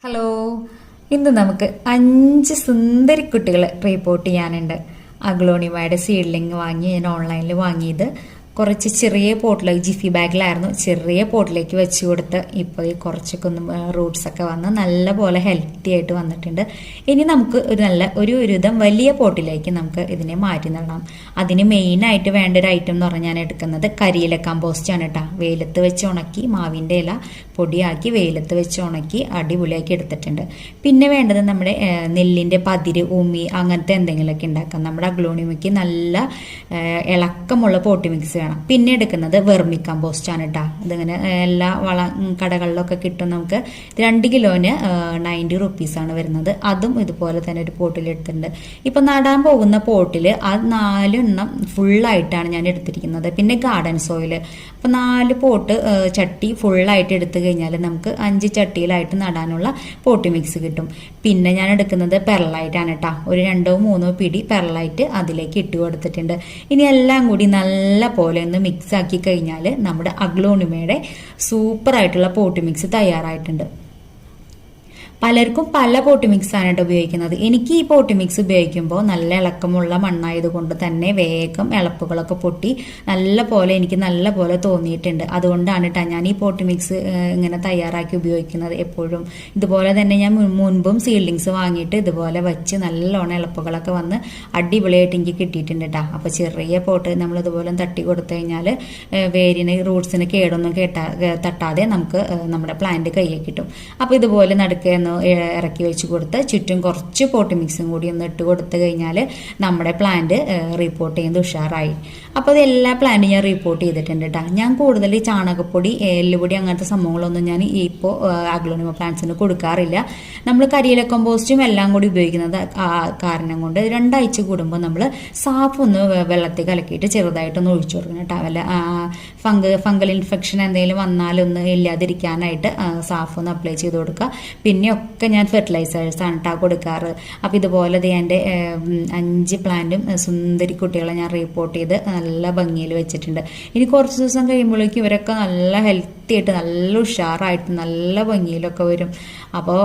Hello, ഇന്ന് നമുക്ക് 5 സുന്ദരി കുട്ടികളെ റിപ്പോർട്ട് ചെയ്യാനുണ്ട്. അഗ്ലോണിമയുടെ സീഡ്ലിംഗ് വാങ്ങി ഞാൻ ഓൺലൈനിൽ വാങ്ങിയത് കുറച്ച് ചെറിയ പോട്ടിലേക്ക് ജിഫി ബാഗിലായിരുന്നു. ചെറിയ പോട്ടിലേക്ക് വെച്ച് കൊടുത്ത് ഇപ്പോൾ ഈ കുറച്ചൊക്കെ ഒന്ന് റൂട്ട്സ് ഒക്കെ വന്ന് നല്ല പോലെ ഹെൽത്തി ആയിട്ട് വന്നിട്ടുണ്ട്. ഇനി നമുക്ക് ഒരു വിധം വലിയ പോട്ടിലേക്ക് നമുക്ക് ഇതിനെ മാറ്റി നടണം. അതിന് മെയിനായിട്ട് വേണ്ട ഒരു ഐറ്റം എന്ന് പറഞ്ഞാൽ ഞാൻ എടുക്കുന്നത് കരിയില കമ്പോസ്റ്റ് ആണ് കേട്ടോ. വെയിലത്ത് വെച്ച് ഉണക്കി മാവിൻ്റെ ഇല പൊടിയാക്കി വെയിലത്ത് വെച്ച് ഉണക്കി അടിപൊളിയാക്കി എടുത്തിട്ടുണ്ട്. പിന്നെ വേണ്ടത് നമ്മുടെ നെല്ലിൻ്റെ പതിര്, ഉമി അങ്ങനത്തെ എന്തെങ്കിലുമൊക്കെ ഉണ്ടാക്കാം. നമ്മുടെ അഗ്ലോണിമയ്ക്ക് നല്ല ഇളക്കമുള്ള പോട്ടി മിക്സ് വേണം. പിന്നെ എടുക്കുന്നത് വെർമി കമ്പോസ്റ്റ് ആണ് കേട്ടോ. അതിങ്ങനെ എല്ലാ കടകളിലൊക്കെ കിട്ടും. നമുക്ക് 2 കിലോന് 90 റുപ്പീസാണ് വരുന്നത്. അതും ഇതുപോലെ തന്നെ ഒരു പോട്ടിൽ എടുത്തിട്ടുണ്ട്. ഇപ്പം നടാൻ പോകുന്ന പോട്ടിൽ അത് 4 എണ്ണം ഫുള്ളായിട്ടാണ് ഞാൻ എടുത്തിരിക്കുന്നത്. പിന്നെ ഗാർഡൻ സോയിൽ അപ്പം 4 പോട്ട് ചട്ടി ഫുള്ളായിട്ട് എടുത്തു കഴിഞ്ഞാൽ നമുക്ക് 5 ചട്ടിയിലായിട്ട് നടാനുള്ള പോട്ടി മിക്സ് കിട്ടും. പിന്നെ ഞാൻ എടുക്കുന്നത് പെർലൈറ്റാണ് കേട്ടോ. ഒരു 2-3 പിടി പെർലൈറ്റ് അതിലേക്ക് ഇട്ട് കൊടുത്തിട്ടുണ്ട്. ഇനി എല്ലാം കൂടി നല്ല പോലെ ഒന്ന് മിക്സ് ആക്കി കഴിഞ്ഞാൽ നമ്മുടെ അഗ്ലോണിമയുടെ സൂപ്പർ ആയിട്ടുള്ള പോട്ടി മിക്സ് തയ്യാറായിട്ടുണ്ട്. പലർക്കും പല പോട്ടി മിക്സ് ആണ് ഉപയോഗിക്കുന്നത്. എനിക്ക് ഈ പോട്ടി മിക്സ് ഉപയോഗിക്കുമ്പോൾ നല്ല ഇളക്കമുള്ള മണ്ണായതുകൊണ്ട് തന്നെ വേഗം ഇളപ്പുകളൊക്കെ പൊട്ടി നല്ല പോലെ തോന്നിയിട്ടുണ്ട്. അതുകൊണ്ടാണ് കേട്ടോ ഞാൻ ഈ പോട്ടി മിക്സ് ഇങ്ങനെ തയ്യാറാക്കി ഉപയോഗിക്കുന്നത് എപ്പോഴും. ഇതുപോലെ തന്നെ ഞാൻ മുൻപും സീഡ്ലിങ്സ് വാങ്ങിയിട്ട് ഇതുപോലെ വെച്ച് നല്ലോണം ഇളപ്പുകളൊക്കെ വന്ന് അടിപൊളിയായിട്ട് എനിക്ക് കിട്ടിയിട്ടുണ്ട് കേട്ടോ. അപ്പോൾ ചെറിയ പോട്ട് നമ്മൾ ഇതുപോലെ തട്ടി കൊടുത്തു കഴിഞ്ഞാൽ വേരിന് റൂട്ട്സിന് കേടൊന്നും തട്ടാതെ നമുക്ക് നമ്മുടെ പ്ലാന്റ് കയ്യിൽ കിട്ടും. അപ്പോൾ ഇതുപോലെ നടുക്കെന്ന് ഇറക്കി വെച്ച് കൊടുത്ത് ചുറ്റും കുറച്ച് പോട്ടി മിക്സും കൂടി ഒന്ന് ഇട്ട് കൊടുത്തു കഴിഞ്ഞാൽ നമ്മുടെ പ്ലാന്റ് റിപ്പോർട്ട് ചെയ്യുന്നത് ഉഷാറായി. അപ്പോൾ അത് എല്ലാ പ്ലാന്റും ഞാൻ റിപ്പോർട്ട് ചെയ്തിട്ടുണ്ട് കേട്ടോ. ഞാൻ കൂടുതൽ ചാണകപ്പൊടി, എല്ലുപൊടി അങ്ങനത്തെ സംഭവങ്ങളൊന്നും ഞാൻ ഇപ്പോൾ അഗ്ലോണിമ പ്ലാന്റ്സിന് കൊടുക്കാറില്ല. നമ്മൾ കരിയില കമ്പോസ്റ്റും എല്ലാം കൂടി ഉപയോഗിക്കുന്നത് കാരണം കൊണ്ട് 2 ആഴ്ച കൂടുമ്പോൾ നമ്മൾ സാഫ് ഒന്ന് വെള്ളത്തിൽ കലക്കിയിട്ട് ചെറുതായിട്ടൊന്ന് ഒഴിച്ചു കൊടുക്കണം കേട്ടോ. വല്ല ഫംഗൽ ഇൻഫെക്ഷൻ എന്തെങ്കിലും വന്നാലൊന്ന് ഇല്ലാതിരിക്കാനായിട്ട് സാഫ് ഒന്ന് അപ്ലൈ ചെയ്ത് കൊടുക്കുക. പിന്നെ ഒക്കെ ഞാൻ ഫെർട്ടിലൈസേഴ്സാണ് കേട്ടോ കൊടുക്കാറ്. അപ്പോൾ ഇതുപോലെ എൻ്റെ 5 പ്ലാന്റും സുന്ദരി കുട്ടികളെ ഞാൻ റിപ്പോർട്ട് ചെയ്ത് നല്ല ഭംഗിയിൽ വെച്ചിട്ടുണ്ട്. ഇനി കുറച്ച് ദിവസം കഴിയുമ്പോഴേക്കും ഇവരൊക്കെ നല്ല ഹെൽത്തി ആയിട്ട് നല്ല ഉഷാറായിട്ട് നല്ല ഭംഗിയിലൊക്കെ വരും. അപ്പോൾ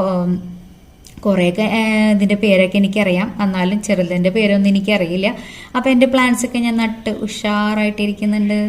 കുറേയൊക്കെ ഇതിൻ്റെ പേരൊക്കെ എനിക്കറിയാം, എന്നാലും ചെറുതിൻ്റെ പേരൊന്നും എനിക്കറിയില്ല. അപ്പോൾ എൻ്റെ പ്ലാന്റ്സൊക്കെ ഞാൻ നട്ട് ഉഷാറായിട്ടിരിക്കുന്നുണ്ട്.